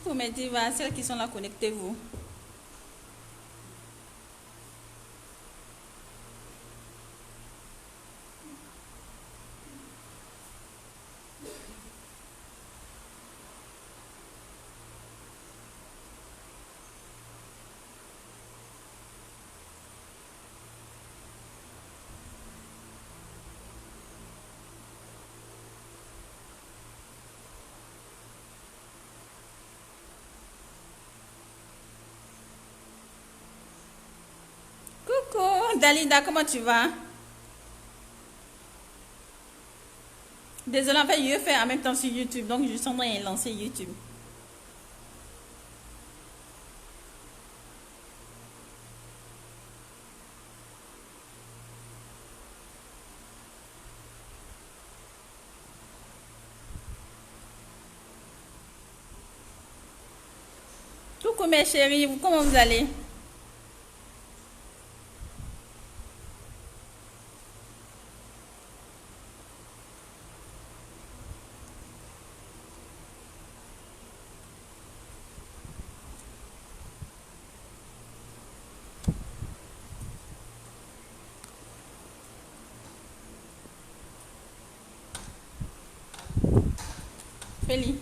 Coucou mes divas, celles qui sont là, connectez-vous. Coucou Dalida, comment tu vas? Désolée, en fait, je fais en même temps sur YouTube, donc je suis en train de lancer YouTube. Coucou mes chéris, comment vous allez? Feli.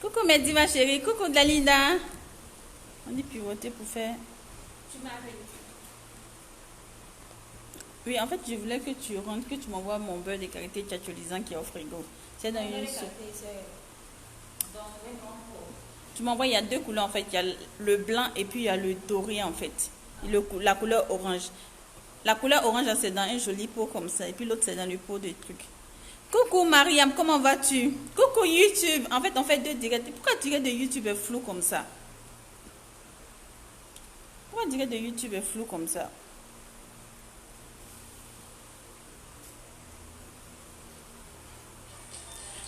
Coucou mes divas chéris, coucou Dalida. On dit pivoter pour faire. Tu m'appelles. Oui, en fait, je voulais que tu rentres, que tu m'envoies mon beurre de karité tchatcholisant qui est au frigo. C'est dans une soupe. Tu m'envoies, il y a deux couleurs en fait. Il y a le blanc et puis il y a le doré en fait. La couleur orange. La couleur orange, c'est dans un joli pot comme ça. Et puis l'autre, c'est dans le pot de trucs. Coucou Mariam, comment vas-tu? Coucou YouTube. En fait, on fait deux directs. Pourquoi le direct de YouTube est flou comme ça? Pourquoi le direct de YouTube est flou comme ça?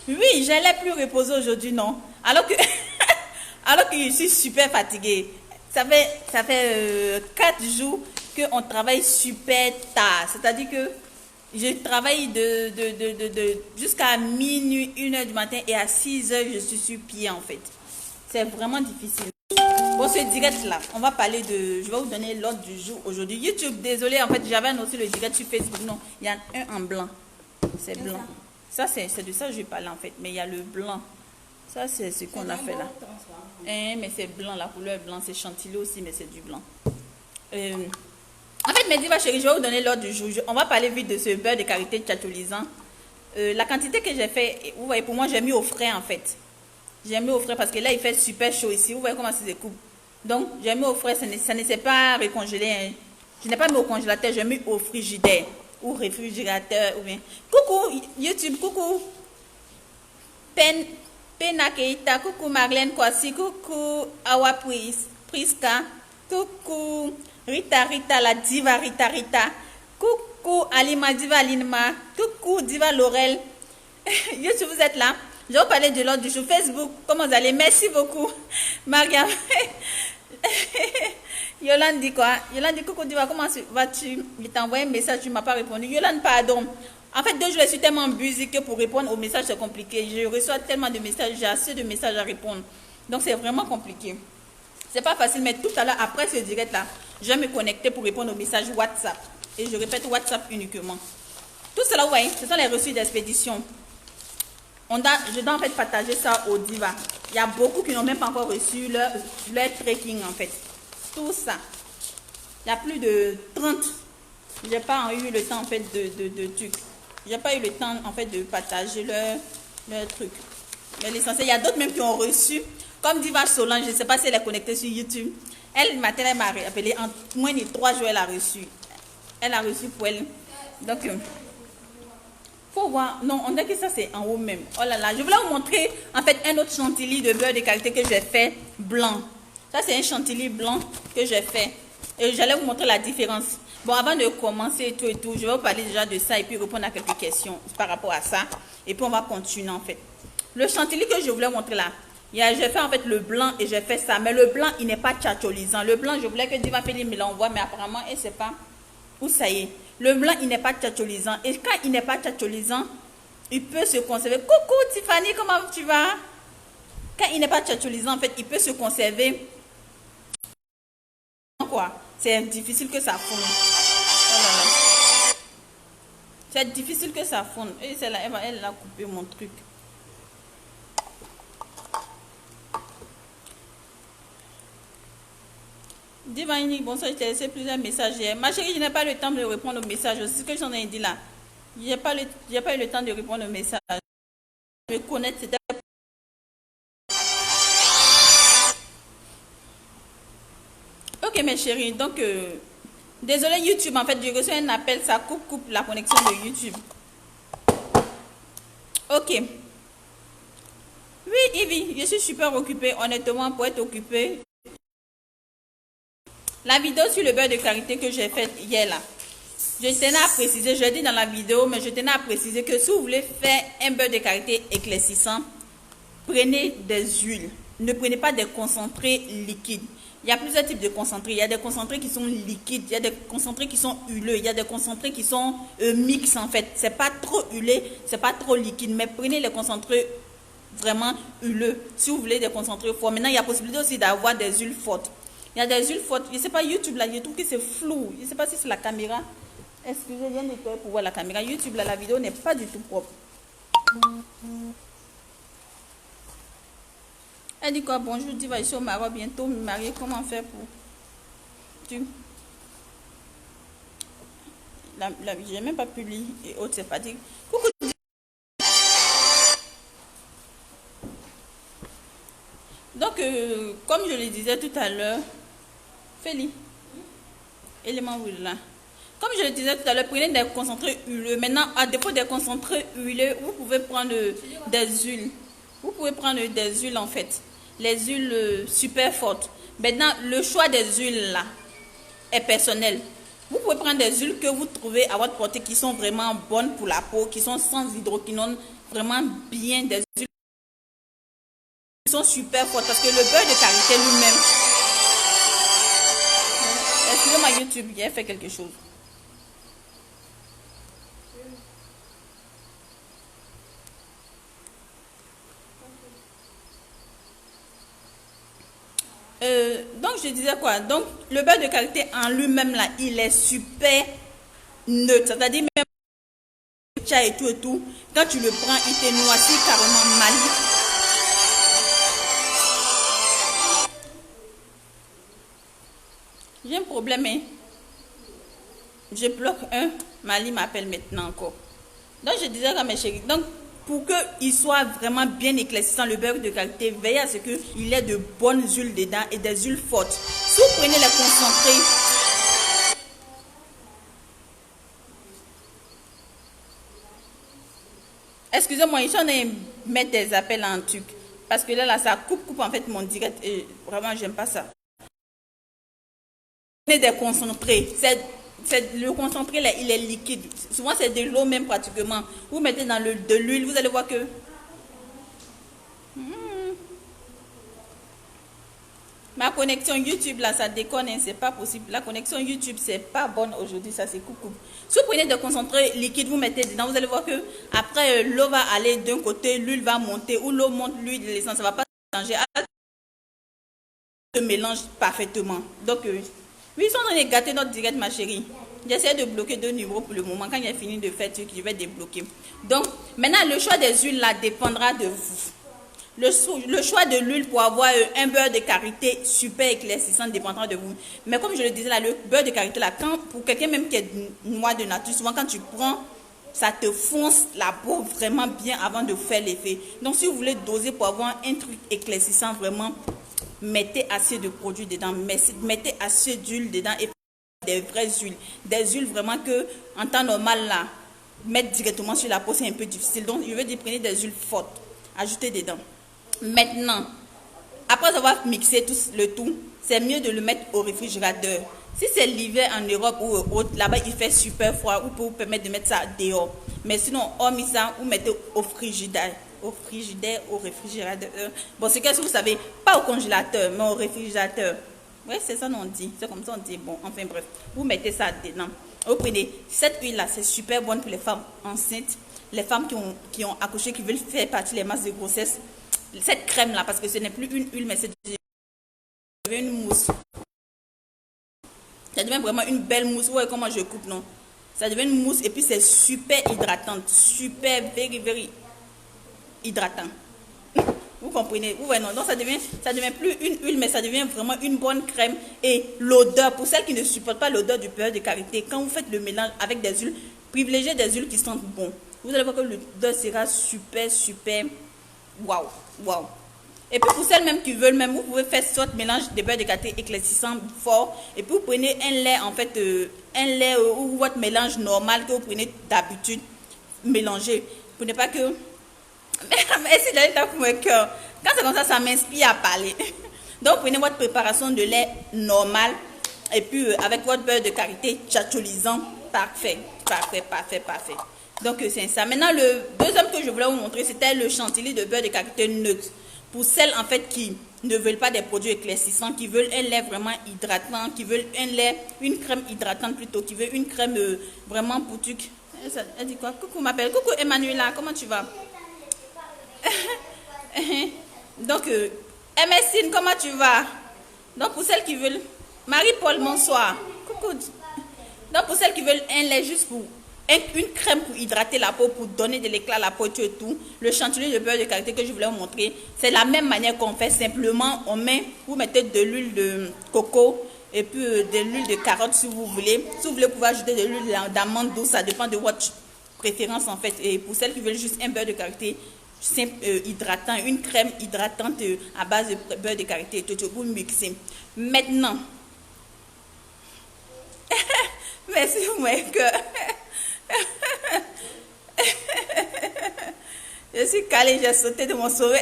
Oui, j'allais plus reposer aujourd'hui, non? Alors que, alors que je suis super fatiguée. Ça fait 4 jours qu'on travaille super tard. C'est-à-dire que je travaille jusqu'à minuit, 1 h du matin et à 6 h, je suis sur pied en fait. C'est vraiment difficile. Bon, ce direct-là, on va parler de... Je vais vous donner l'ordre du jour aujourd'hui. YouTube, désolé, en fait, j'avais annoncé le direct sur Facebook. Non, il y a un en blanc. C'est blanc. Ça, c'est de ça que je vais parler en fait. Mais il y a le blanc. Ça, c'est ce qu'on a fait là. Mais c'est blanc, la couleur est blanc. C'est chantilly aussi, mais c'est du blanc. En fait, mes divas chérie, je vais vous donner l'ordre du jour. On va parler vite de ce beurre de karité tchatcholisant. La quantité que j'ai fait, vous voyez, pour moi, j'ai mis au frais en fait. J'ai mis au frais parce que là, il fait super chaud ici. Vous voyez comment ça se coupe. Donc, j'ai mis au frais. Ça ne s'est pas récongelé. Hein. Je n'ai pas mis au congélateur, j'ai mis au frigidaire. Ou réfrigérateur. Ou bien. Coucou YouTube, coucou. Pena Keita, coucou Marlène Kwasi, coucou Awa Priska, coucou Rita la diva Rita, coucou Alima Diva Alinma, coucou Diva Laurel. YouTube, vous êtes là? Je vais vous parler de l'ordre du jour. Facebook, comment vous allez? Merci beaucoup. Mariam. Yolande dit quoi? Yolande dit coucou Diva, comment vas-tu? Je t'ai envoyé un message, tu ne m'as pas répondu. Yolande, pardon. En fait, 2 jours, je suis tellement busy que pour répondre aux messages, c'est compliqué. Je reçois tellement de messages, j'ai assez de messages à répondre. Donc, c'est vraiment compliqué. C'est pas facile, mais tout à l'heure, après ce direct-là, je vais me connecter pour répondre aux messages WhatsApp. Et je répète WhatsApp uniquement. Tout cela, vous voyez, ce sont les reçus d'expédition. Je dois en fait partager ça aux divas. Il y a beaucoup qui n'ont même pas encore reçu leur tracking, en fait. Tout ça. Il y a plus de 30. Je n'ai pas eu le temps, en fait, de trucs. J'ai pas eu le temps en fait de partager leur truc. Mais l'essentiel, il y a d'autres même qui ont reçu. Comme Diva Solange, je ne sais pas si elle est connectée sur YouTube. Elle, matin, elle m'a appelé. En moins de 3 jours, elle a reçu. Elle a reçu pour elle. Donc, faut voir. Non, on dirait que ça, c'est en haut même. Oh là là. Je voulais vous montrer, en fait, un autre chantilly de beurre de qualité que j'ai fait blanc. Ça, c'est un chantilly blanc que j'ai fait. Et j'allais vous montrer la différence. Bon, avant de commencer et tout, je vais vous parler déjà de ça et puis répondre à quelques questions par rapport à ça. Et puis, on va continuer en fait. Le chantilly que je voulais montrer là, j'ai fait en fait le blanc et j'ai fait ça. Mais le blanc, il n'est pas tchatcholisant. Le blanc, je voulais que Diva Feli me l'envoie, mais apparemment, elle ne sait pas où ça y est. Le blanc, il n'est pas tchatcholisant. Et quand il n'est pas tchatcholisant, il peut se conserver. Coucou Tiffany, comment tu vas? Quand il n'est pas tchatcholisant, en fait, il peut se conserver. Quoi? C'est difficile que ça fonde. Oh là là. C'est difficile que ça fonde. Et c'est là, elle a coupé mon truc. Divani, bonsoir, je t'ai laissé plusieurs messages hier. Ma chérie, je n'ai pas le temps de répondre aux messages. C'est ce que j'en ai dit là. Je n'ai pas eu le temps de répondre aux messages. Je me connais, c'était... Ok, mes chéris, donc... désolé YouTube, en fait, j'ai reçu un appel, ça coupe la connexion de YouTube. Ok. Oui, Ivy, je suis super occupée. Honnêtement, pour être occupée... La vidéo sur le beurre de karité que j'ai faite hier là, je tenais à préciser, je l'ai dit dans la vidéo, mais je tenais à préciser que si vous voulez faire un beurre de karité éclaircissant, prenez des huiles. Ne prenez pas des concentrés liquides. Il y a plusieurs types de concentrés. Il y a des concentrés qui sont liquides, il y a des concentrés qui sont huileux, il y a des concentrés qui sont mix en fait. C'est pas trop huilé, c'est pas trop liquide, mais prenez les concentrés vraiment huileux. Si vous voulez des concentrés forts. Maintenant, il y a possibilité aussi d'avoir des huiles fortes. Il y a des huiles fortes. Je ne sais pas, YouTube là, je trouve que c'est flou. Je ne sais pas si c'est la caméra. Excusez, je viens nettoyer pour voir la caméra. YouTube là, la vidéo n'est pas du tout propre. Elle dit quoi? Bonjour, Diva, je suis au Maroc bientôt. Me marier, comment faire pour... Tu... Je n'ai même pas pu lire et autres, c'est pas dit. Coucou. Donc, comme je le disais tout à l'heure, Feli, élément huile là. Comme je le disais tout à l'heure, prenez des concentrés huileux. Maintenant, à défaut des concentrés huileux, vous pouvez prendre des huiles. Vous pouvez prendre des huiles en fait. Les huiles super fortes. Maintenant, le choix des huiles là est personnel. Vous pouvez prendre des huiles que vous trouvez à votre portée qui sont vraiment bonnes pour la peau, qui sont sans hydroquinone, vraiment bien, des huiles qui sont super fortes parce que le beurre de karité lui-même. Excusez-moi YouTube, j'ai fait quelque chose. Donc je disais quoi? Donc le beurre de karité en lui-même là, il est super neutre. C'est-à-dire même tcha et tout, quand tu le prends, il te noircit carrément mal. J'ai un problème, hein? Je bloque un, Mali m'appelle maintenant encore. Donc je disais à mes chéris, donc pour qu'il soit vraiment bien éclaircissant, le beurre de karité, veillez à ce qu'il ait de bonnes huiles dedans et des huiles fortes. Si vous prenez les concentrés, excusez-moi, je suis en train de mettre des appels en truc. Parce que là, ça coupe en fait mon direct et vraiment, j'aime pas ça. Prenez des concentrés, le concentré là, il est liquide. Souvent, c'est de l'eau même pratiquement. Vous mettez dans de l'huile, vous allez voir que... Ma connexion YouTube là, ça déconne, hein, c'est pas possible. La connexion YouTube, c'est pas bonne aujourd'hui, ça c'est coucou. Si vous prenez des concentrés liquides, vous mettez dedans, vous allez voir que après l'eau va aller d'un côté, l'huile va monter, ou l'eau monte, l'huile, l'essence, ça va pas changer. Se mélange parfaitement. Donc, oui, ils sont en train de gâter notre direct, ma chérie. J'essaie de bloquer 2 numéros pour le moment. Quand j'ai fini de faire, je vais débloquer. Donc, maintenant, le choix des huiles là dépendra de vous. Le choix de l'huile pour avoir un beurre de karité super éclaircissant dépendra de vous. Mais comme je le disais là, le beurre de karité là, pour quelqu'un même qui est noir de nature, souvent quand tu prends, ça te fonce la peau vraiment bien avant de faire l'effet. Donc si vous voulez doser pour avoir un truc éclaircissant vraiment, mettez assez de produits dedans, mettez assez d'huile dedans et des vraies huiles. Des huiles vraiment que en temps normal là, mettre directement sur la peau c'est un peu difficile. Donc je veux dire prenez des huiles fortes, ajoutez dedans. Maintenant, après avoir mixé le tout, c'est mieux de le mettre au réfrigérateur. Si c'est l'hiver en Europe ou autre, là-bas il fait super froid, vous pouvez vous permettre de mettre ça dehors. Mais sinon, hormis ça, vous mettez au frigidaire. Au réfrigérateur. Bon, c'est qu'est-ce que vous savez, pas au congélateur, mais au réfrigérateur. Oui, c'est ça on dit. C'est comme ça on dit. Bon, enfin bref, vous mettez ça dedans. Vous prenez cette huile-là, c'est super bonne pour les femmes enceintes. les femmes qui ont accouché, qui veulent faire partie les masses de grossesse, cette crème là, parce que ce n'est plus une huile, mais c'est une mousse. Ça devient vraiment une belle mousse. Ouais, comment je coupe, non? Ça devient une mousse et puis c'est super hydratante. Super, very hydratant. Vous comprenez? Ouais, non. Donc ça devient plus une huile, mais ça devient vraiment une bonne crème. Et l'odeur, pour celles qui ne supportent pas l'odeur du beurre de karité, quand vous faites le mélange avec des huiles, privilégiez des huiles qui sentent bon. Vous allez voir que l'odeur sera super, waouh. Et puis pour celles même qui veulent, même vous pouvez faire ce mélange de beurre de karité éclaircissant fort. Et puis vous prenez un lait, en fait, un lait ou votre mélange normal que vous prenez d'habitude, mélangez. Vous prenez pas que... Merci d'aller pour mon cœur. Quand c'est comme ça m'inspire à parler. Donc vous prenez votre préparation de lait normal. Et puis avec votre beurre de karité chacholisant. Parfait. Donc c'est ça. Maintenant le deuxième que je voulais vous montrer, c'était le chantilly de beurre de karité neutre. Pour celles en fait qui ne veulent pas des produits éclaircissants, qui veulent un lait vraiment hydratant, qui veulent une crème hydratante plutôt, qui veulent une crème vraiment poutuque. Elle dit quoi? Coucou m'appelle. Coucou Emmanuela, comment tu vas? Donc Ernestine, comment tu vas? Donc pour celles qui veulent, Marie-Paul, bonsoir. Coucou. Donc pour celles qui veulent un lait juste pour une crème pour hydrater la peau, pour donner de l'éclat à la peau et tout, le chantilly de beurre de karité que je voulais vous montrer, c'est la même manière qu'on fait. Simplement vous mettez de l'huile de coco et puis de l'huile de carotte si vous voulez. Si vous voulez, vous pouvez ajouter de l'huile d'amande douce, ça dépend de votre préférence en fait. Et pour celles qui veulent juste un beurre de karité simple, hydratant, une crème hydratante à base de beurre de karité et tout, vous mixez. Maintenant, merci mon cœur. Je suis calée, j'ai sauté de mon sommeil.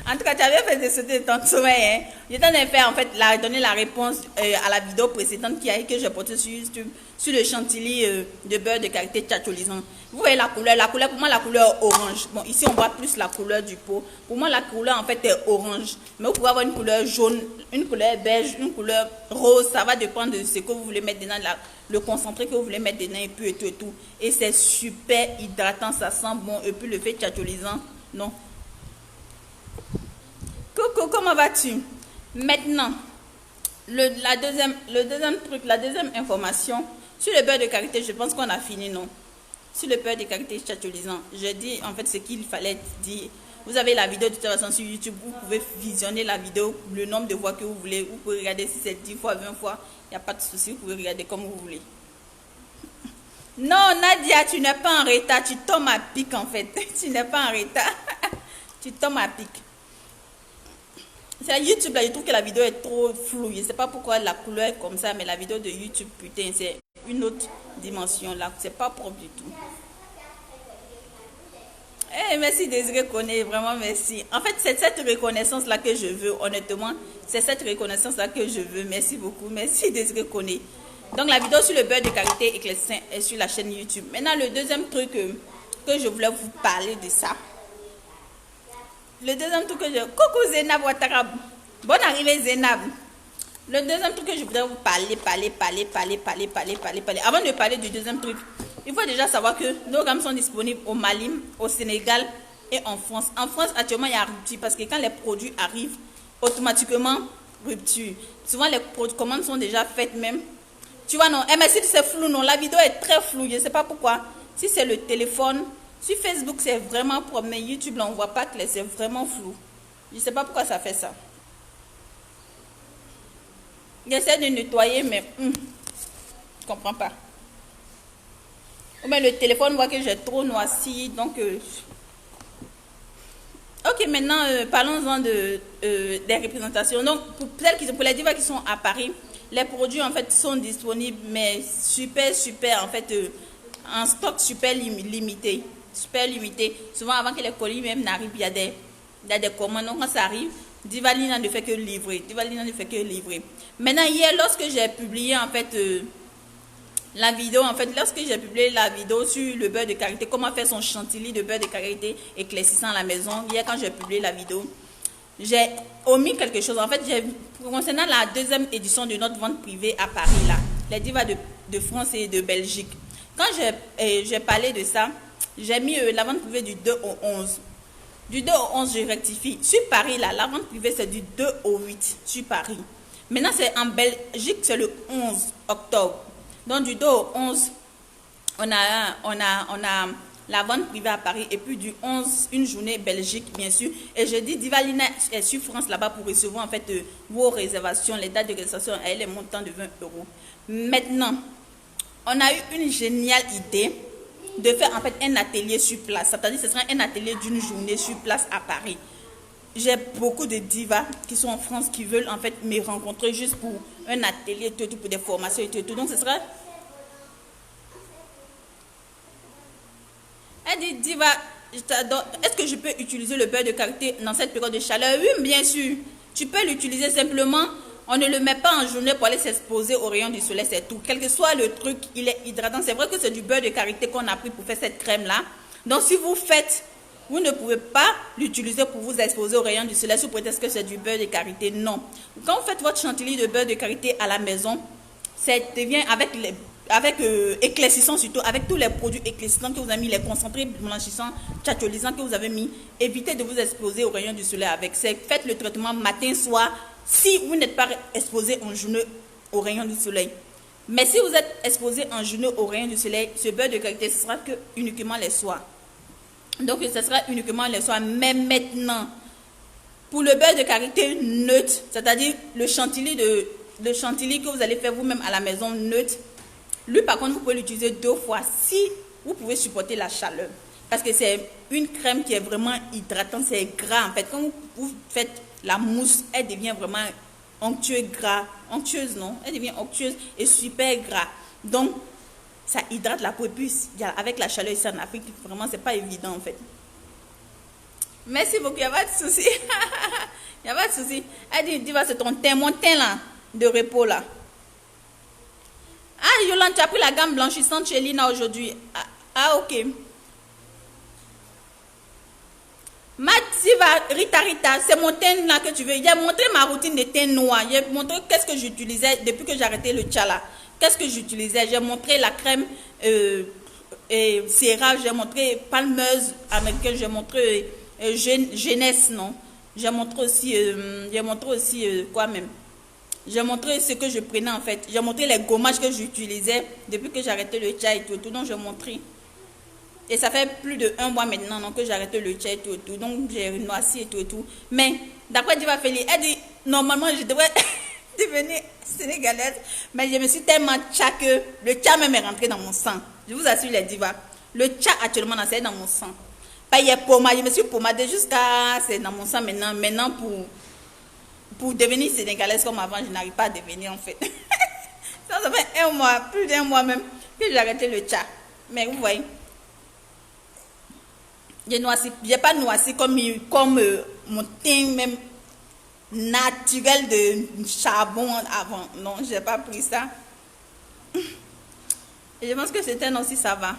En tout cas, tu avais fait de sauter de ton sommeil. Hein? Je t'en ai fait en fait donner la réponse à la vidéo précédente que j'ai portée sur YouTube sur le chantilly de beurre de karité chacholisant. Vous voyez la couleur pour moi la couleur orange. Bon, ici on voit plus la couleur du pot. Pour moi la couleur en fait est orange. Mais vous pouvez avoir une couleur jaune, une couleur beige, une couleur rose. Ça va dépendre de ce que vous voulez mettre dedans, le concentré que vous voulez mettre dedans et puis et tout. Et c'est super hydratant, ça sent bon. Et puis le fait chacholisant, non. Coucou, comment vas-tu? Maintenant, le deuxième truc, la deuxième information, sur le beurre de karité, je pense qu'on a fini, non? Sur le beurre de karité chacholisant, j'ai dit en fait ce qu'il fallait dire. Vous avez la vidéo de toute façon sur YouTube, vous pouvez visionner la vidéo, le nombre de fois que vous voulez. Vous pouvez regarder si c'est 10 fois, 20 fois, il n'y a pas de souci, vous pouvez regarder comme vous voulez. Non, Nadia, tu n'es pas en retard, tu tombes à pic en fait. Tu n'es pas en retard, tu tombes à pic. C'est YouTube là, je trouve que la vidéo est trop floue. Je ne sais pas pourquoi la couleur est comme ça, mais la vidéo de YouTube, putain, c'est une autre dimension là. C'est pas propre du tout. Eh, merci Désiré Koné, vraiment merci. En fait, c'est cette reconnaissance là que je veux, honnêtement. C'est cette reconnaissance là que je veux. Merci beaucoup. Merci Désiré Koné. Donc la vidéo sur le beurre de karité éclaircissant est sur la chaîne YouTube. Maintenant, le deuxième truc que je voulais vous parler de ça. Le deuxième truc que je... Coucou Zénab Ouattarab. Bonne arrivée Zénab. Le deuxième truc que je voudrais vous parler. Avant de parler du deuxième truc, il faut déjà savoir que nos gammes sont disponibles au Mali, au Sénégal et en France. En France, actuellement, il y a rupture parce que quand les produits arrivent, automatiquement, rupture. Souvent, les commandes sont déjà faites même. Tu vois, non? Eh, mais si c'est flou, non? La vidéo est très floue. Je ne sais pas pourquoi. Si c'est le téléphone... Sur Facebook, c'est vraiment propre, mais YouTube, là, on ne voit pas que c'est vraiment flou. Je ne sais pas pourquoi ça fait ça. J'essaie de nettoyer, mais je ne comprends pas. Mais le téléphone voit que j'ai trop noirci, donc... Ok, maintenant, parlons-en des représentations. Donc, pour les divas qui sont à Paris, les produits, en fait, sont disponibles, mais super, en fait, en stock super limité. Super limité. Souvent, avant que les colis même n'arrivent, il y a des commandes. Donc, quand ça arrive, Divalina ne fait que livrer. Maintenant, hier, lorsque j'ai publié, en fait, la vidéo, lorsque j'ai publié la vidéo sur le beurre de karité, comment faire son chantilly de beurre de karité éclaircissant à la maison, hier, quand j'ai publié la vidéo, j'ai omis quelque chose. En fait, concernant la deuxième édition de notre vente privée à Paris, là, les divas de France et de Belgique, quand j'ai parlé de ça, J'ai mis la vente privée du 2 au 11. Du 2 au 11, je rectifie. Sur Paris, là, la vente privée, c'est du 2 au 8 sur Paris. Maintenant, c'est en Belgique, c'est le 11 octobre. Donc, du 2 au 11, on a la vente privée à Paris. Et puis, du 11, une journée Belgique, bien sûr. Et je dis, Divalina est sur France, là-bas, pour recevoir, en fait, vos réservations, les dates de réservation et les montants de 20 euros. Maintenant, on a eu une géniale idée de faire, en fait, un atelier sur place. C'est-à-dire, ce sera un atelier d'une journée sur place à Paris. J'ai beaucoup de divas qui sont en France qui veulent en fait me rencontrer juste pour un atelier, tout, pour des formations et tout. Donc ce sera... Elle dit, diva, est-ce que je peux utiliser le beurre de karité dans cette période de chaleur? Oui, bien sûr. Tu peux l'utiliser simplement. On ne le met pas en journée pour aller s'exposer aux rayons du soleil, c'est tout. Quel que soit le truc, il est hydratant. C'est vrai que c'est du beurre de karité qu'on a pris pour faire cette crème-là. Donc si vous faites... Vous ne pouvez pas l'utiliser pour vous exposer aux rayons du soleil sous prétexte que c'est du beurre de karité. Non. Quand vous faites votre chantilly de beurre de karité à la maison, ça devient avec éclaircissant surtout, avec tous les produits éclaircissants que vous avez mis, les concentrés blanchissants, tchatcholisants que vous avez mis. Évitez de vous exposer aux rayons du soleil avec. Faites le traitement matin, soir, si vous n'êtes pas exposé en journée aux rayons du soleil. Mais si vous êtes exposé en journée aux rayons du soleil, ce beurre de karité, ce sera que uniquement les soirs. Donc, ce sera uniquement les soirs. Mais maintenant, pour le beurre de karité neutre, c'est-à-dire le chantilly que vous allez faire vous-même à la maison neutre, lui, par contre, vous pouvez l'utiliser 2 fois si vous pouvez supporter la chaleur. Parce que c'est une crème qui est vraiment hydratante, c'est gras. En fait, quand vous faites la mousse, elle devient vraiment onctueuse, gras. Onctueuse, non? Elle devient onctueuse et super gras. Donc, ça hydrate la peau. Et puis, avec la chaleur ici en Afrique, vraiment, c'est pas évident en fait. Merci beaucoup, il n'y a pas de souci. Il n'y a pas de souci. Elle dit, Diva, c'est ton teint, mon teint là, de repos là. Ah, Yolande, tu as pris la gamme blanchissante chez Lina aujourd'hui. Ah, ok. Ma Diva, Rita, c'est mon teint là que tu veux. J'ai montré ma routine de teint noir. J'ai montré qu'est-ce que j'utilisais depuis que j'ai arrêté le tcha là. Qu'est-ce que j'utilisais? J'ai montré la crème Sierra, j'ai montré palmeuse américaine, j'ai montré jeunesse, non? J'ai montré aussi, quoi même? J'ai montré ce que je prenais en fait. J'ai montré les gommages que j'utilisais depuis que j'ai arrêté le tcha et tout. Donc j'ai montré. Et ça fait plus de 1 mois maintenant non, que j'ai arrêté le tcha et tout. Donc j'ai noirci et tout. Mais d'après Diva Feli, elle dit normalement je devrais devenir sénégalaise. Mais je me suis tellement tcha que le tcha même est rentré dans mon sang. Je vous assure les divas. Le tcha actuellement c'est dans mon sang. Pas hier pommade, je me suis pommadée jusqu'à... C'est dans mon sang maintenant. Maintenant pour devenir sénégalaise comme avant, je n'arrive pas à devenir en fait. Ça fait 1 mois, plus d'1 mois même, que j'ai arrêté le tcha. Mais vous voyez, j'ai pas noirci comme mon teint même naturel de charbon avant. Non, j'ai pas pris ça. Et je pense que ce teint aussi ça va.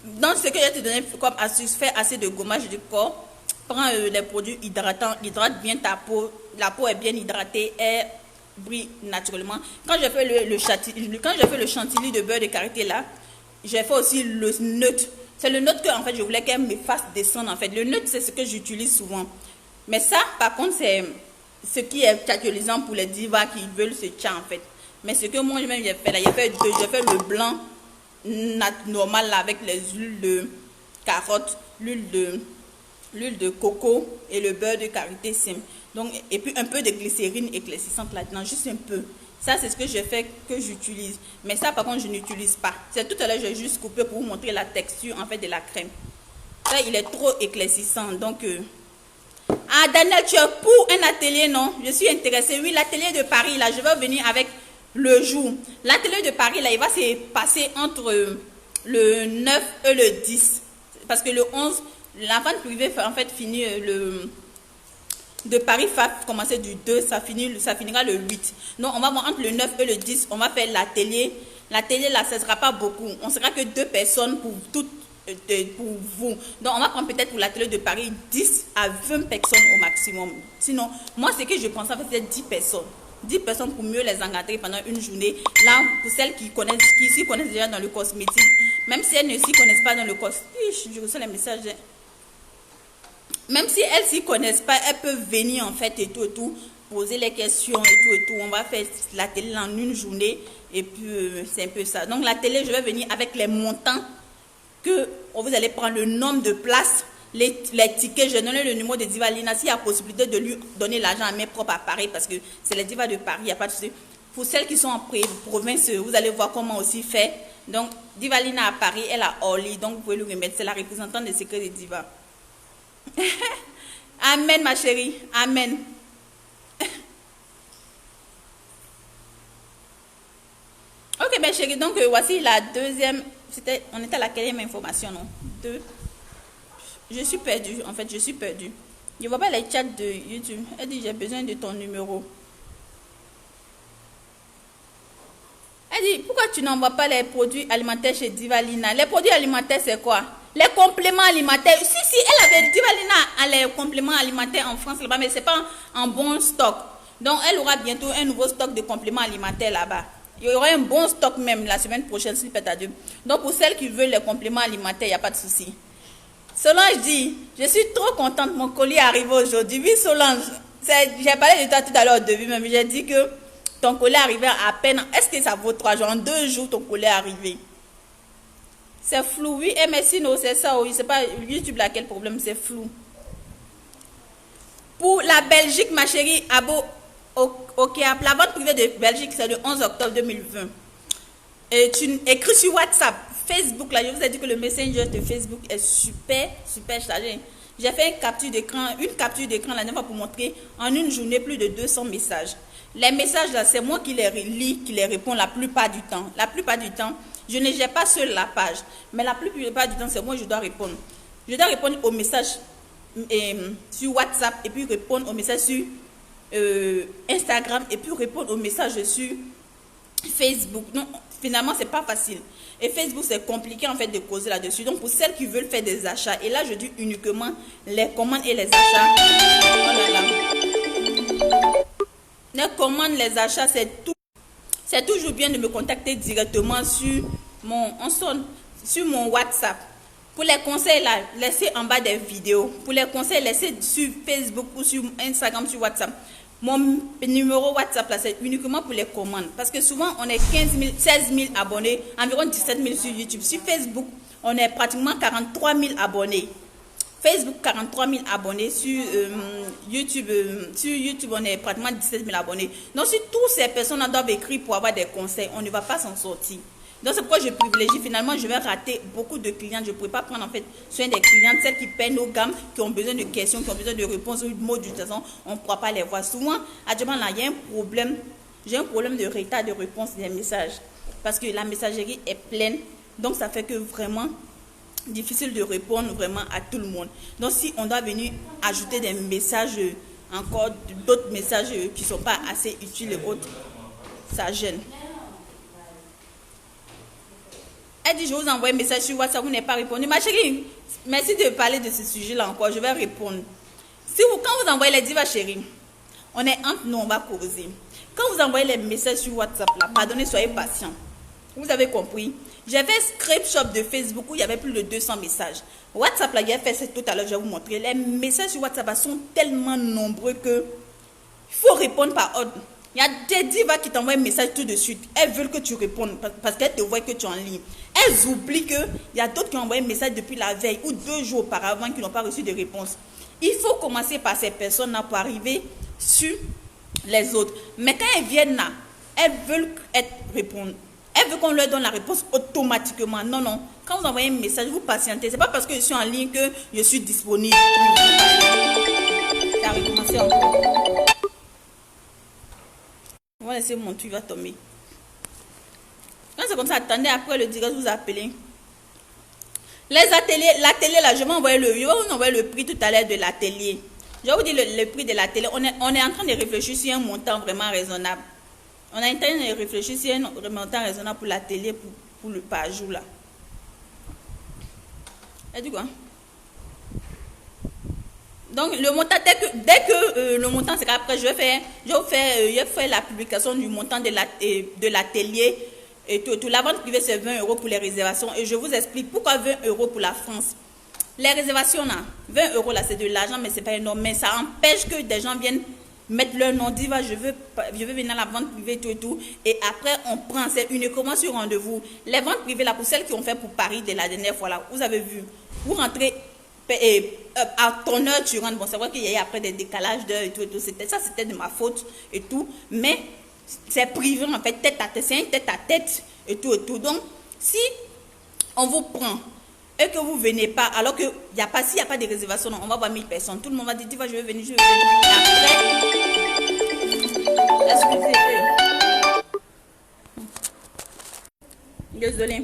Donc ce que je vais te donner comme astuce, fais assez de gommage du corps. Prends les produits hydratants, hydrate bien ta peau. La peau est bien hydratée, elle brille naturellement. Quand je fais le chantilly de beurre de karité là, j'ai fait aussi le neutre. C'est le neutre que en fait je voulais qu'elle me fasse descendre en fait. Le neutre c'est ce que j'utilise souvent. Mais ça par contre c'est ce qui est tchatcholisant pour les divas qui veulent ce tcha en fait. Mais ce que moi j'ai fait là, j'ai fait le blanc normal là, avec les huiles de carotte, l'huile de coco et le beurre de karité simple. Donc, et puis un peu de glycérine éclaircissante là-dedans, juste un peu. Ça, c'est ce que j'ai fait, que j'utilise. Mais ça, par contre, je n'utilise pas. C'est tout à l'heure, j'ai juste coupé pour vous montrer la texture en fait de la crème. Ça, il est trop éclaircissant. Donc, ah, Daniel, tu es pour un atelier, non? Je suis intéressée. Oui, l'atelier de Paris, là, je vais venir avec le jour. L'atelier de Paris, là, il va se passer entre le 9 et le 10. Parce que le 11, la vente privée, en fait, finit de Paris va commencer du 2, ça finira le 8. Donc, on va voir entre le 9 et le 10, on va faire l'atelier. L'atelier, là, ce ne sera pas beaucoup. On ne sera que 2 personnes pour vous. Donc, on va prendre peut-être pour l'atelier de Paris 10 à 20 personnes au maximum. Sinon, moi, ce que je pense, en fait, c'est 10 personnes. 10 personnes pour mieux les encadrer pendant une journée. Là, pour celles qui s'y connaissent déjà dans le cosmétique, même si elles ne s'y connaissent pas dans le cosmétique, je reçois les messages. Même si elles s'y connaissent pas, elles peuvent venir en fait et tout, poser les questions et tout. On va faire la télé en une journée et puis c'est un peu ça. Donc la télé, je vais venir avec les montants que vous allez prendre, le nombre de places, les tickets. Je donne le numéro de Diva Lina. S'il y a possibilité de lui donner l'argent à mes propres à Paris, parce que c'est les divas de Paris, il n'y a pas de souci. Pour celles qui sont en province, vous allez voir comment aussi faire. Donc Diva Lina à Paris, elle a Orly, donc vous pouvez lui remettre. C'est la représentante des secrets des divas. Amen ma chérie, amen. Ok ma chérie, donc voici la deuxième. On était à la quatrième information, non? 2. Je suis perdue, en fait, je suis perdue. Je ne vois pas les chats de YouTube. Elle dit, j'ai besoin de ton numéro. Elle dit, pourquoi tu n'envoies pas les produits alimentaires chez Diva Lina? Les produits alimentaires, c'est quoi? Les compléments alimentaires. Si, elle avait Diva Lina a les compléments alimentaires en France là-bas, mais ce n'est pas en bon stock. Donc, elle aura bientôt un nouveau stock de compléments alimentaires là-bas. Il y aura un bon stock même la semaine prochaine, s'il plaît à Dieu. Donc, pour celles qui veulent les compléments alimentaires, il n'y a pas de souci. Solange dit, je suis trop contente, mon colis est arrivé aujourd'hui. Oui, Solange, j'ai parlé de toi tout à l'heure au début, mais j'ai dit que ton colis est arrivé à peine. Est-ce que ça vaut 3 jours? En 2 jours, ton colis est arrivé. C'est flou, oui. Eh, mais sinon, c'est ça, oui. C'est pas YouTube là, quel problème, c'est flou. Pour la Belgique, ma chérie, ok, la vente privée de Belgique, c'est le 11 octobre 2020. Et tu écris sur WhatsApp, Facebook, là, je vous ai dit que le Messenger de Facebook est super chargé. J'ai fait une capture d'écran la dernière fois pour montrer en une journée plus de 200 messages. Les messages là, c'est moi qui les lis, qui les réponds la plupart du temps. La plupart du temps, je ne gère pas seule la page, mais la plupart du temps, c'est moi qui dois répondre. Je dois répondre aux messages sur WhatsApp et puis répondre aux messages sur Instagram et puis répondre aux messages sur Facebook. Non, finalement, c'est pas facile. Et Facebook, c'est compliqué en fait de causer là-dessus. Donc, pour celles qui veulent faire des achats, et là, je dis uniquement les commandes et les achats. Oh là là. Les commandes, les achats, c'est tout. C'est toujours bien de me contacter directement sur mon WhatsApp. Pour les conseils, là, laissez en bas des vidéos. Pour les conseils, laissez sur Facebook ou sur Instagram, sur WhatsApp. Mon numéro WhatsApp, là, c'est uniquement pour les commandes. Parce que souvent, on est 16 000 abonnés, environ 17 000 sur YouTube. Sur Facebook, on est pratiquement 43 000 abonnés. Facebook, 43 000 abonnés. Sur YouTube, on est pratiquement 17 000 abonnés. Donc, si toutes ces personnes doivent écrire pour avoir des conseils, on ne va pas s'en sortir. Donc, c'est pourquoi je privilégie. Finalement, je vais rater beaucoup de clients. Je ne pourrais pas prendre en fait soin des clientes, celles qui paient nos gammes, qui ont besoin de questions, qui ont besoin de réponses ou de mots de toute façon. On ne pourra pas les voir. Souvent, actuellement, là, il y a un problème. J'ai un problème de retard de réponse des messages. Parce que la messagerie est pleine. Donc, ça fait que vraiment, difficile de répondre vraiment à tout le monde. Donc, si on doit venir ajouter des messages, encore d'autres messages qui ne sont pas assez utiles et autres, ça gêne. Elle dit, je vous envoie un message sur WhatsApp, vous n'avez pas répondu. Ma chérie, merci de parler de ce sujet-là encore, je vais répondre. Quand vous envoyez les divas chérie, on est entre nous, on va causer. Quand vous envoyez les messages sur WhatsApp, là, pardonnez, soyez patient. Vous avez compris. J'ai fait Scrape Shop de Facebook où il y avait plus de 200 messages. WhatsApp, là, j'ai fait ça tout à l'heure, je vais vous montrer. Les messages sur WhatsApp là, sont tellement nombreux que il faut répondre par ordre. Il y a des divas qui t'envoient un message tout de suite. Elles veulent que tu répondes parce qu'elles te voient que tu es en ligne. Elles oublient qu'il y a d'autres qui ont envoyé un message depuis la veille ou 2 jours auparavant qui n'ont pas reçu de réponse. Il faut commencer par ces personnes-là pour arriver sur les autres. Mais quand elles viennent là, elles veulent répondre. Elles veulent qu'on leur donne la réponse automatiquement. Non, non. Quand vous envoyez un message, vous patientez. Ce n'est pas parce que je suis en ligne que je suis disponible. Ça a recommencé encore. On va laisser mon truc, va tomber. Quand c'est comme ça, attendez, après le direct, vous appelez. Les ateliers, l'atelier là, je vais vous envoyer le prix tout à l'heure de l'atelier. Je vais vous dire le prix de l'atelier. On est en train de réfléchir sur un montant vraiment raisonnable. On est en train de réfléchir sur un montant raisonnable pour l'atelier pour le par jour là. Elle dit quoi? Donc, le montant, dès que le montant sera prêt, je vais faire la publication du montant de l'atelier et tout. La vente privée, c'est 20 € pour les réservations. Et je vous explique pourquoi 20 € pour la France. Les réservations, là, 20 € là, c'est de l'argent, mais c'est pas énorme. Mais ça empêche que des gens viennent mettre leur nom, dire, je veux venir à la vente privée, tout et tout. Et après, on prend, c'est uniquement sur rendez-vous. Les ventes privées, là, pour celles qui ont fait pour Paris de la dernière fois, là, vous avez vu, vous rentrez à ton heure, tu rentres. Bon, c'est vrai qu'il y a après des décalages d'heure et tout. C'était de ma faute et tout. Mais c'est privé, en fait, tête à tête. C'est une tête à tête et tout et tout. Donc, si on vous prend et que vous ne venez pas, alors que s'il n'y a pas de réservation, on va voir 1000 personnes. Tout le monde va dire, je vais venir, je vais venir. Et après, désolé.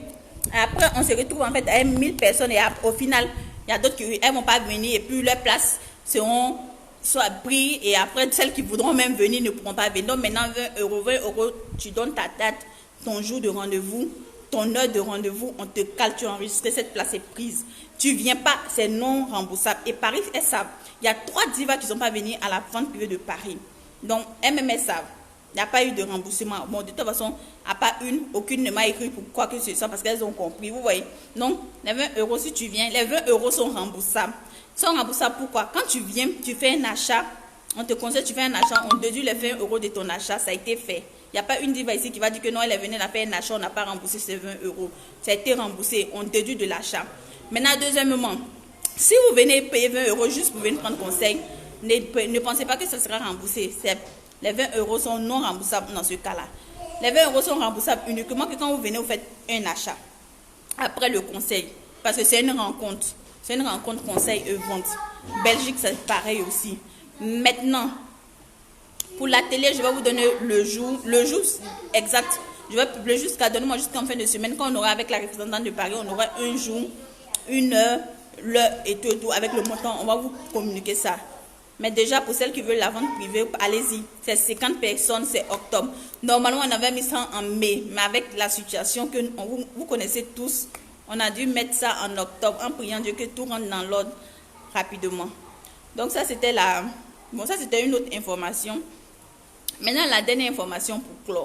Après, on se retrouve en fait avec 1000 personnes et au final, il y a d'autres qui ne vont pas venir et puis leurs places seront soit prises et après, celles qui voudront même venir ne pourront pas venir. Donc maintenant, 20 €, 20 €, tu donnes ta date, ton jour de rendez-vous, ton heure de rendez-vous, on te cale, tu enregistres, cette place est prise. Tu ne viens pas, c'est non remboursable. Et Paris, elles savent. Il y a 3 divas qui ne sont pas venues à la vente privée de Paris. Donc, elles savent. Il n'y a pas eu de remboursement. Bon, de toute façon, à part aucune ne m'a écrit pour quoi que ce soit parce qu'elles ont compris. Vous voyez. Donc, les 20 €, si tu viens, les 20 € sont remboursables. Ils sont remboursables pourquoi? Quand tu viens, tu fais un achat, on te conseille, tu fais un achat, on déduit les 20 € de ton achat, ça a été fait. Il n'y a pas une diva ici qui va dire que non, elle est venue, elle a fait un achat, on n'a pas remboursé ces 20 €. Ça a été remboursé, on déduit de l'achat. Maintenant, deuxièmement, si vous venez payer 20 € juste pour venir prendre conseil, ne pensez pas que ça sera remboursé. Les 20 € sont non remboursables dans ce cas-là. Les 20 € sont remboursables uniquement que quand vous venez, vous faites un achat. Après le conseil, parce que c'est une rencontre. C'est une rencontre conseil et vente. Belgique, c'est pareil aussi. Maintenant, pour l'atelier, je vais vous donner le jour exact. Je vais publier donnez-moi jusqu'en fin de semaine. Quand on aura avec la représentante de Paris, on aura un jour, une heure, l'heure et tout, avec le montant. On va vous communiquer ça. Mais déjà, pour celles qui veulent la vente privée, allez-y. C'est 50 personnes, c'est octobre. Normalement, on avait mis ça en mai. Mais avec la situation que vous connaissez tous, on a dû mettre ça en octobre en priant Dieu que tout rentre dans l'ordre rapidement. Donc ça, c'était c'était une autre information. Maintenant, la dernière information pour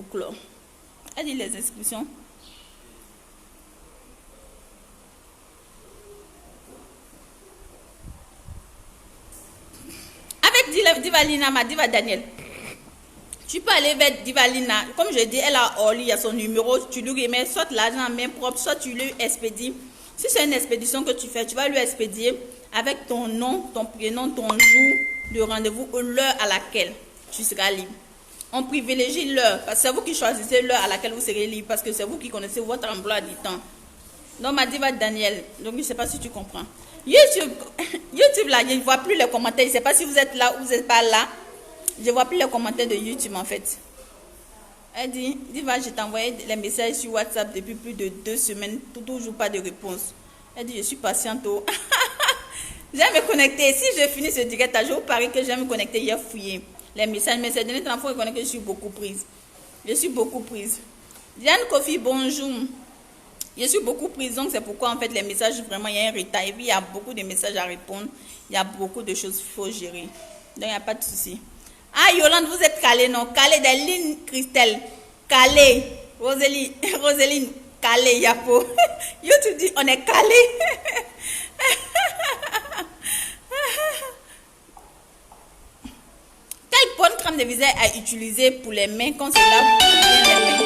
clore. Elle dit les inscriptions. Avec Divalina, ma Diva Daniel, tu peux aller vers Divalina. Comme je dis, elle a Orly, il y a son numéro. Tu lui remets soit l'argent en main propre, soit tu lui expédies. Si c'est une expédition que tu fais, tu vas lui expédier avec ton nom, ton prénom, ton jour de rendez-vous, l'heure à laquelle tu seras libre. On privilégie l'heure, parce que c'est vous qui choisissez l'heure à laquelle vous serez libre, parce que c'est vous qui connaissez votre emploi du temps. Donc, ma Diva Daniel, donc je ne sais pas si tu comprends. YouTube là, je ne vois plus les commentaires. Je ne sais pas si vous êtes là ou vous n'êtes pas là. Je ne vois plus les commentaires de YouTube en fait. Elle dit, Diva, je t'ai envoyé les messages sur WhatsApp depuis plus de 2 semaines. Toujours pas de réponse. Elle dit, je suis patiente. J'aime me connecter. Si je finis ce direct, je vous parie que j'aime me connecter. Il y a fouillé les messages. Mais ces derniers temps, il faut reconnaître que je suis beaucoup prise. Je suis beaucoup prise. Diane Kofi, bonjour. Je suis beaucoup prise, donc c'est pourquoi en fait les messages, vraiment il y a un retard. Et puis il y a beaucoup de messages à répondre. Il y a beaucoup de choses qu'il faut gérer. Donc il n'y a pas de souci. Ah Yolande, vous êtes calée, non? Calée d'Aline Christelle. Calée. Roséline. Calée, Yapo. YouTube dit on est calé. Quelle bonne crème de visage à utiliser pour les mains quand c'est là bien les mains?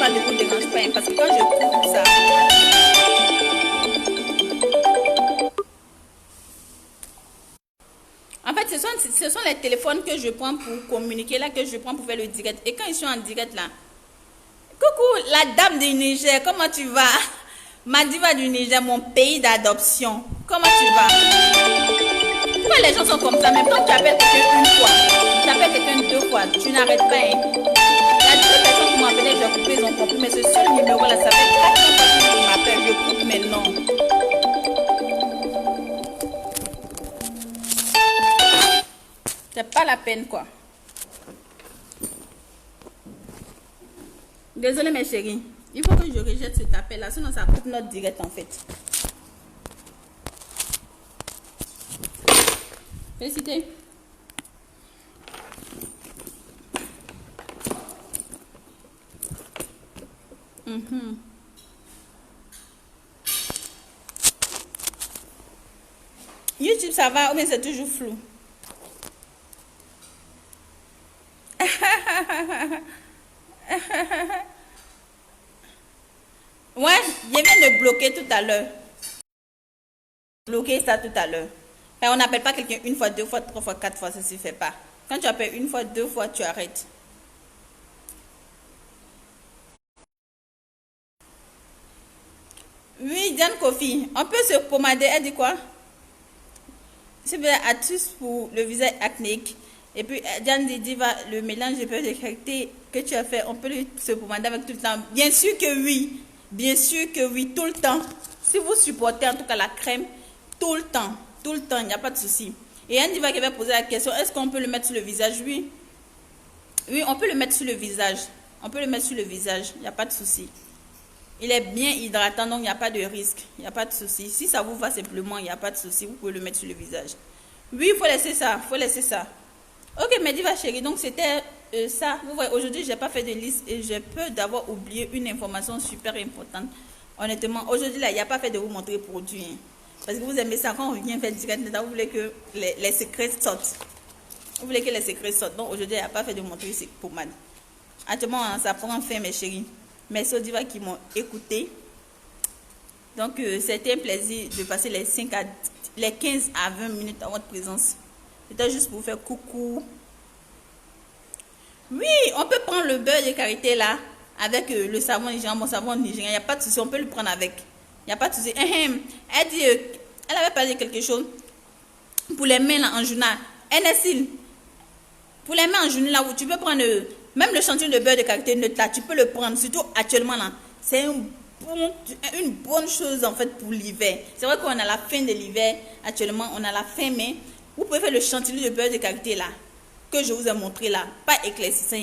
Ne vous dérange pas, parce que quand je coupe ça, en fait ce sont les téléphones que je prends pour communiquer, là que je prends pour faire le direct. Et quand ils sont en direct là, coucou la dame du Niger, comment tu vas? Ma diva du Niger, mon pays d'adoption, comment tu vas? Pourquoi les gens sont comme ça? Même quand tu appelles quelqu'un une fois, tu appelles quelqu'un 2 fois, tu n'arrêtes pas. Il y a 2 personnes qui m'ont appelé, j'ai coupé, ils ont compris, mais ce seul numéro là, ça fait 400 personnes qui m'appellent, je coupe maintenant. C'est pas la peine quoi. Désolée mes chéris. Il faut que je rejette cet appel-là, sinon ça coupe notre direct en fait. Félicité. YouTube, ça va ou bien c'est toujours flou? Ouais, je viens de bloquer tout à l'heure. Bloquer ça tout à l'heure. On n'appelle pas quelqu'un une fois, deux fois, trois fois, quatre fois, ça ne se fait pas. Quand tu appelles une fois, deux fois, tu arrêtes. Oui, Diane Kofi, on peut se pomader, elle dit quoi? C'est bien astuce pour le visage acnéique. Et puis, Diane dit, Diva, le mélange de période de qualité que tu as fait, on peut se pomader avec tout le temps. Bien sûr que oui. Bien sûr que oui, tout le temps. Si vous supportez en tout cas la crème, tout le temps, il n'y a pas de souci. Et Anne Diva qui va poser la question, est-ce qu'on peut le mettre sur le visage? Oui. Oui, on peut le mettre sur le visage. On peut le mettre sur le visage, il n'y a pas de souci. Il est bien hydratant, donc il n'y a pas de risque. Il n'y a pas de souci. Si ça vous va simplement, il n'y a pas de souci. Vous pouvez le mettre sur le visage. Oui, il faut laisser ça. Il faut laisser ça. Ok, mais Diva chérie, donc c'était ça. Vous voyez, aujourd'hui, je n'ai pas fait de liste et j'ai peur d'avoir oublié une information super importante. Honnêtement, aujourd'hui, là, il n'y a pas fait de vous montrer le produit. Hein. Parce que vous aimez ça quand on vient faire direct, vous voulez que les secrets sortent. Vous voulez que les secrets sortent. Donc aujourd'hui, il n'y a pas fait de montrer ces pommades. Actuellement, ça prend fin, mes chéris. Merci aux divas qui m'ont écouté. Donc, c'était un plaisir de passer les 15 à 20 minutes à votre présence. C'était juste pour vous faire coucou. Oui, on peut prendre le beurre de karité là, avec le savon nigérian. Mon savon nigérian, il n'y a pas de souci, on peut le prendre avec. Il n'y a pas de souci. Elle dit, elle avait parlé de quelque chose. Pour les mains là, en journal. NSIL. Pour les mains en journal là, où tu peux prendre... Même le chantilly de beurre de karité neutre là, tu peux le prendre, surtout actuellement là. C'est une bonne chose en fait pour l'hiver. C'est vrai qu'on a la fin de l'hiver, actuellement on a la fin, mais vous pouvez faire le chantilly de beurre de karité là, que je vous ai montré là. Pas éclaircissant,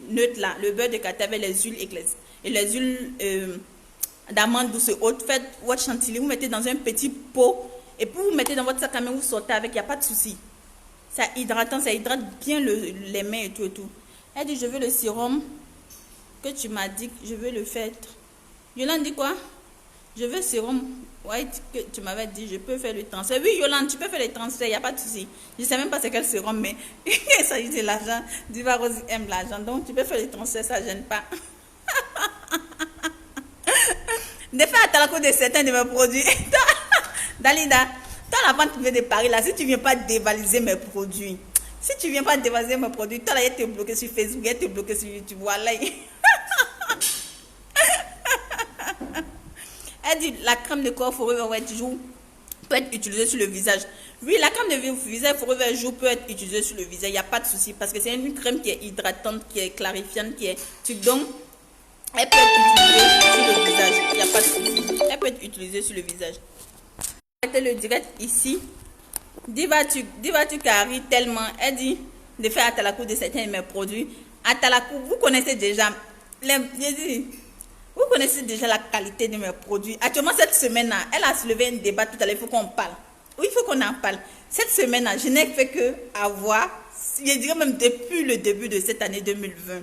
neutre là, le beurre de karité avec les huiles éclaircissantes. Et les huiles d'amande douce et haute. Faites votre chantilly, vous mettez dans un petit pot, et puis vous mettez dans votre sac à main, vous sortez avec, il n'y a pas de souci. C'est hydratant, ça hydrate bien les mains et tout et tout. Elle dit, je veux le sérum que tu m'as dit, je veux le faire. Yolande dit quoi? Je veux le sérum white que tu m'avais dit, je peux faire le transfert. Oui, Yolande, tu peux faire le transfert, il n'y a pas de souci. Je ne sais même pas c'est quel sérum, mais il s'agit de l'argent. Diva Rose aime l'argent, donc tu peux faire le transfert, ça ne gêne pas. Des fois, à la cour de certains de mes produits. Dalida, toi, la vente vient de Paris, là, si tu ne viens pas dévaliser mes produits, si tu ne viens pas dévaliser mes produits, toi, là, il te bloqué sur Facebook, il te bloqué sur YouTube, voilà. Elle dit, la crème de corps Forever White Jour peut être utilisée sur le visage. Oui, la crème de visage Forever Jour peut être utilisée sur le visage, il n'y a pas de souci, parce que c'est une crème qui est hydratante, qui est clarifiante, qui est... Donc, elle peut être utilisée sur le visage, il n'y a pas de souci. Elle peut être utilisée sur le visage. Arrêtez le direct ici. Diva tu caries tellement. Elle dit de faire Atalakou de certains de mes produits. Atalakou, vous connaissez déjà vous connaissez déjà la qualité de mes produits. Actuellement, cette semaine-là, elle a soulevé un débat tout à l'heure. Il faut qu'on parle. Oui, il faut qu'on en parle. Cette semaine-là, je n'ai fait que avoir, je dirais même depuis le début de cette année 2020.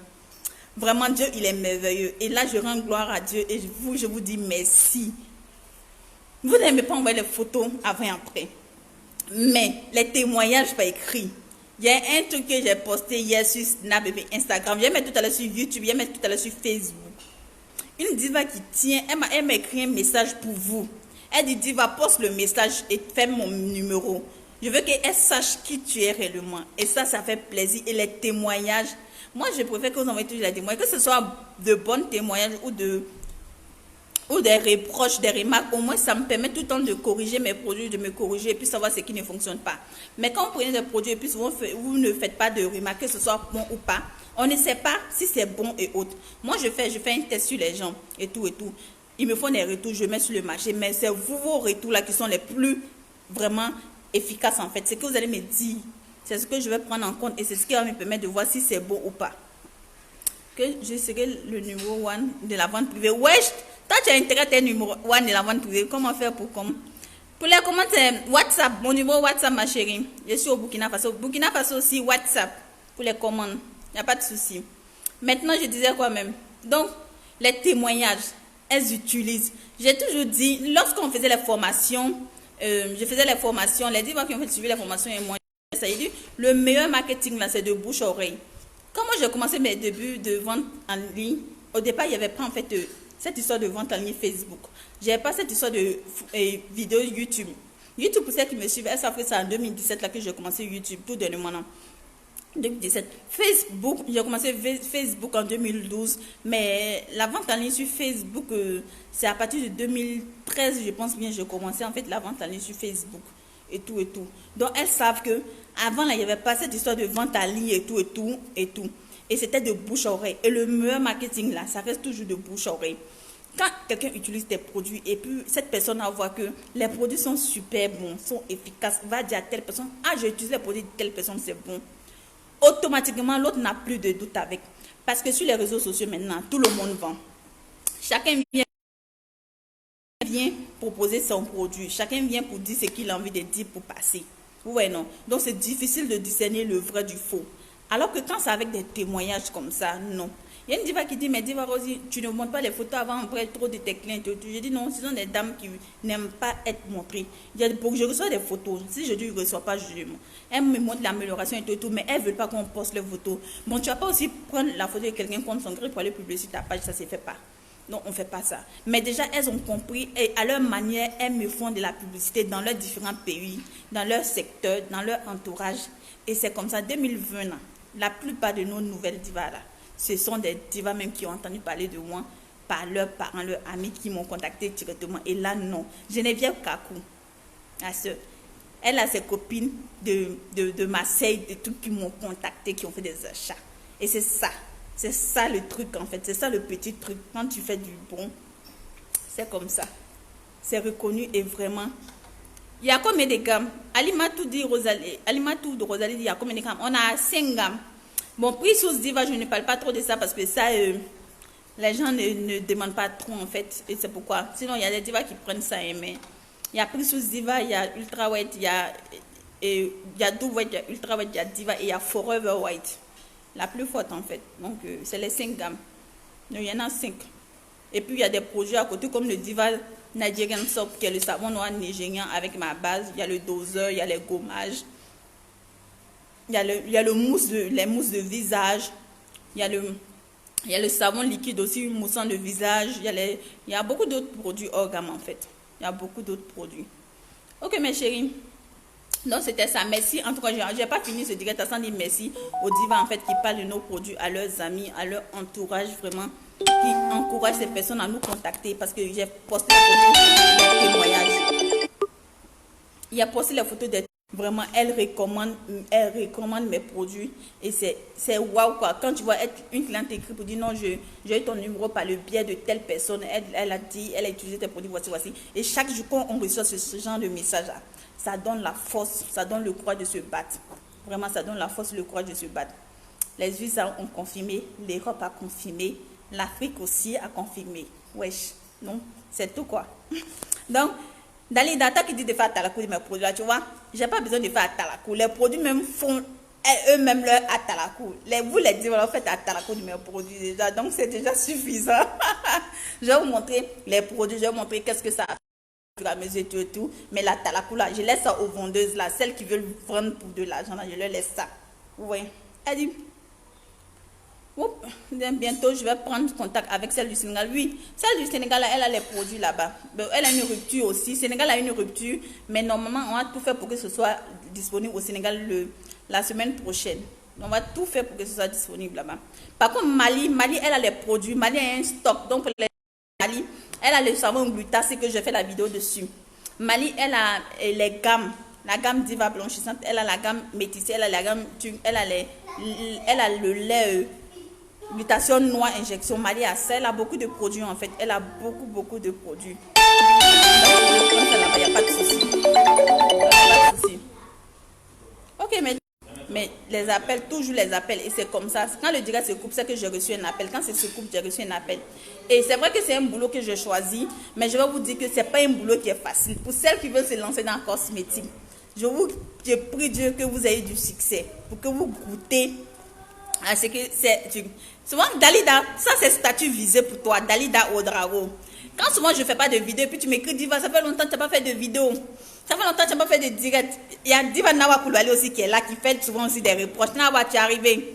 Vraiment, Dieu, il est merveilleux. Et là, je rends gloire à Dieu et je vous dis merci. Vous n'aimez pas envoyer les photos avant et après. Mais les témoignages par écrit. Il y a un truc que j'ai posté hier sur Snap et Instagram. Je vais mettre tout à l'heure sur YouTube. Je vais mettre tout à l'heure sur Facebook. Une diva qui tient, elle m'a écrit un message pour vous. Elle dit, Diva, poste le message et fais mon numéro. Je veux qu'elle sache qui tu es réellement. Et ça fait plaisir. Et les témoignages, moi, je préfère que vous envoyez toujours les témoignages. Que ce soit de bons témoignages ou des reproches, des remarques. Au moins, ça me permet tout le temps de corriger mes produits, de me corriger et puis savoir ce qui ne fonctionne pas. Mais quand vous prenez des produits et puis vous ne faites pas de remarques, que ce soit bon ou pas, on ne sait pas si c'est bon et autre. Moi, je fais un test sur les gens et tout et tout. Ils me font des retours, je mets sur le marché. Mais c'est vous, vos retours-là qui sont les plus vraiment efficaces en fait. C'est que vous allez me dire. C'est ce que je vais prendre en compte et c'est ce qui va me permettre de voir si c'est bon ou pas. que je serai le numéro 1 de la vente privée. Wesh, toi tu as intérêt à être numéro 1 de la vente privée. Comment faire pour comment? Pour les commandes, c'est WhatsApp, mon numéro WhatsApp, ma chérie. Je suis au Burkina Faso. Burkina Faso aussi, WhatsApp pour les commandes. Il n'y a pas de souci. Maintenant, je disais quoi même? Donc, les témoignages, elles utilisent. J'ai toujours dit, lorsqu'on faisait les formations, je faisais les formations, les divas qui ont fait suivre les formations et moi, ça y est, le meilleur marketing là, c'est de bouche à oreille. Quand moi j'ai commencé mes débuts de vente en ligne, au départ, il n'y avait pas en fait cette histoire de vente en ligne Facebook. Je n'avais pas cette histoire de vidéo YouTube. YouTube, pour ceux qui me suivent, elles savent que c'est en 2017 là que j'ai commencé YouTube, tout dernièrement. 2017. Facebook, j'ai commencé Facebook en 2012, mais la vente en ligne sur Facebook, c'est à partir de 2013, je pense bien, j'ai commencé en fait la vente en ligne sur Facebook et tout et tout. Donc elles savent que avant là, il n'y avait pas cette histoire de vente en ligne et tout et tout et tout. Et c'était de bouche à oreille. Et le meilleur marketing là, ça reste toujours de bouche à oreille. Quand quelqu'un utilise tes produits et puis cette personne voit que les produits sont super bons, sont efficaces, va dire à telle personne, ah j'ai utilisé les produits de telle personne, c'est bon. Automatiquement, l'autre n'a plus de doute avec. Parce que sur les réseaux sociaux maintenant, tout le monde vend. Chacun vient proposer son produit. Chacun vient pour dire ce qu'il a envie de dire pour passer. Ouais, non. Donc, c'est difficile de discerner le vrai du faux. Alors que quand c'est avec des témoignages comme ça, non. Il y a une diva qui dit, mais diva Rosie, tu ne montres pas les photos avant, après trop de tes clients. Je dis non, ce sont des dames qui n'aiment pas être montrées. Je reçois des photos. Si je dis je ne reçois pas, je dis non. Elles me montrent l'amélioration et tout, mais elles ne veulent pas qu'on poste les photos. Bon, tu ne vas pas aussi prendre la photo de quelqu'un contre son gré pour aller publier sur ta page, ça ne se fait pas. Non, on ne fait pas ça. Mais déjà, elles ont compris et à leur manière, elles me font de la publicité dans leurs différents pays, dans leur secteur, dans leur entourage. Et c'est comme ça, 2020, là, la plupart de nos nouvelles divas, là, ce sont des divas même qui ont entendu parler de moi par leurs parents, leurs amis qui m'ont contacté directement. Et là, non. Geneviève Kakou, la soeur, elle a ses copines de Marseille, des trucs qui m'ont contacté, qui ont fait des achats. Et c'est ça. C'est ça le truc en fait. C'est ça le petit truc. Quand tu fais du bon, c'est comme ça. C'est reconnu et vraiment. Il y a combien de gammes? Alimatou de Rosalie dit il y a combien de gammes? On a 5 gammes. Bon, prix sous diva, je ne parle pas trop de ça parce que ça, les gens ne demandent pas trop en fait. Et c'est pourquoi. Sinon, il y a des divas qui prennent ça. Mais il y a prix sous diva, il y a ultra white, il y a do white, il y a ultra white, il y a diva et il y a forever white. La plus forte en fait. Donc, c'est les 5 gammes. Donc, il y en a 5. Et puis, il y a des produits à côté comme le Diva Nigerian Soap, qui est le savon noir nigérien avec ma base. Il y a le doseur, il y a les gommages. Il y a le mousse les mousses de visage. Il y a le savon liquide aussi, moussant de visage. Il y a beaucoup d'autres produits hors gamme en fait. Il y a beaucoup d'autres produits. Ok, mes chéris. Donc c'était ça, merci. En tout cas, je n'ai pas fini ce direct sans dire merci aux divas en fait qui parlent de nos produits à leurs amis, à leur entourage vraiment, qui encouragent ces personnes à nous contacter parce que j'ai posté les photos des témoignages. Il a posté les photos des vraiment, elle recommande mes produits et c'est waouh quoi. Quand tu vois une cliente écrit pour dire non, j'ai eu ton numéro par le biais de telle personne, elle a dit, elle a utilisé tes produits, voici. Et chaque jour quand on reçoit ce genre de message là, ça donne la force, ça donne le courage de se battre. Vraiment, ça donne la force, le courage de se battre. Les USA ont confirmé, l'Europe a confirmé, l'Afrique aussi a confirmé. Wesh, non, c'est tout quoi. Donc, dans les data qui disent de faire atalakou de mes produits, là, tu vois, j'ai pas besoin de faire atalakou. Les produits même font eux-mêmes leur atalakou. Vous les dites, voilà, faites atalakou de mes produits déjà. Donc, c'est déjà suffisant. Je vais vous montrer les produits, je vais vous montrer qu'est-ce que ça a. À mesure et tout, mais la talakou là, je laisse ça aux vendeuses là, celles qui veulent vendre pour de l'argent là, je leur laisse ça. Oui. Elle dit, bientôt je vais prendre contact avec celle du Sénégal. Oui, celle du Sénégal là, elle a les produits là-bas. Elle a une rupture aussi. Sénégal a une rupture, mais normalement on va tout faire pour que ce soit disponible au Sénégal la semaine prochaine. On va tout faire pour que ce soit disponible là-bas. Par contre, Mali, elle a les produits. Mali a un stock, donc pour les Mali, elle a le savon glutacé que je fais la vidéo dessus. Mali, elle a les gammes. La gamme Diva blanchissante, elle a la gamme métissée, elle a la gamme, elle a le lait glutation noire injection. Mali a ça, elle a beaucoup de produits en fait. Elle a beaucoup de produits. Il n'y a pas de souci. Ok, Mais les appels, toujours les appels. Et c'est comme ça. Quand le direct se coupe, c'est que j'ai reçu un appel. Quand c'est se coupe, j'ai reçu un appel. Et c'est vrai que c'est un boulot que je choisis. Mais je vais vous dire que ce n'est pas un boulot qui est facile. Pour celles qui veulent se lancer dans la cosmétique, je prie Dieu que vous ayez du succès. Pour que vous goûtez à ce que c'est. Souvent, Dalida, ça c'est statut visé pour toi. Dalida Ouedraogo. Quand souvent je ne fais pas de vidéo, puis tu m'écris, Diva, ça fait longtemps que tu n'as pas fait de vidéo. Ça fait longtemps que tu n'as pas fait de direct. Il y a Diva Nawa Koulouali aussi qui est là, qui fait souvent aussi des reproches. Nawa, tu es arrivé.